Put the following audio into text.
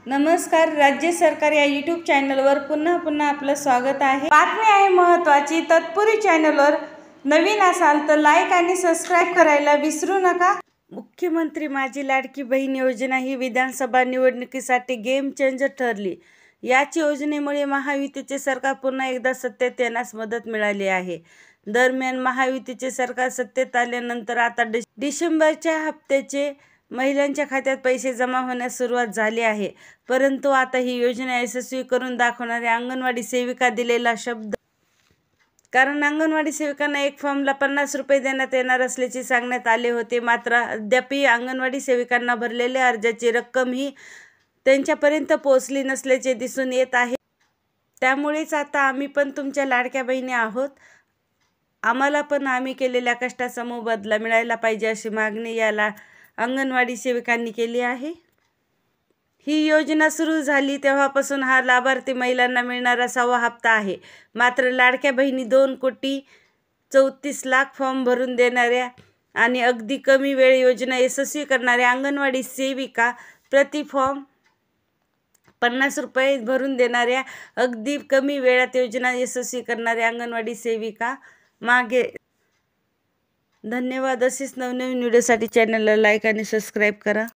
नमस्कार. राज्य सरकार या यूट्यूब चॅनलवर पुन्हा आपलं स्वागत आहे. बातमी आहे महत्त्वाची. तत्पूर्वी चॅनलवर नवीन असाल तर लाईक आणि सबस्क्राईब करायला विसरू नका. मुख्यमंत्री माझी लाडकी बहीण योजना ही विधानसभा निवडणुकीसाठी गेम चेंजर ठरली. याच योजनेमुळे महायुतीचे सरकार पुन्हा एकदा सत्तेत येण्यास मदत मिळाली आहे. दरम्यान महायुतीचे सरकार सत्तेत आल्यानंतर आता डिसेंबरच्या हप्त्याचे महिलांच्या खात्यात पैसे जमा होण्यास सुरुवात झाली आहे. परंतु आता ही योजना यशस्वी करून दाखवणाऱ्या अंगणवाडी सेविका दिलेला शब्द. कारण अंगणवाडी सेविकांना एक फॉर्मला 50 रुपये देण्यात येणार असल्याचे सांगण्यात आले होते. मात्र अद्यापही अंगणवाडी सेविकांना भरलेल्या अर्जाची रक्कम ही त्यांच्यापर्यंत पोहोचली नसल्याचे दिसून येत आहे. त्यामुळेच आता आम्ही पण तुमच्या लाडक्या बहिणी आहोत. आम्हाला पण आम्ही केलेल्या कष्टाचा मोबदला मिळायला पाहिजे अशी मागणी याला अंगणवाडी सेविकांनी केली आहे. ही योजना सुरू झाली तेव्हापासून हा लाभार्थी महिलांना मिळणारा 6वा हप्ता आहे. मात्र लाडक्या बहिणी 2,34,00,000 फॉर्म भरून देणाऱ्या आणि अगदी कमी वेळ योजना यशस्वी करणाऱ्या अंगणवाडी सेविका प्रति फॉर्म 50 रुपये भरून देणाऱ्या अगदी कमी वेळात योजना यशस्वी करणाऱ्या अंगणवाडी सेविका मागे. धन्यवाद. असेच नवनवीन व्हिडिओसाठी चॅनलला लाईक आणि सबस्क्राईब करा.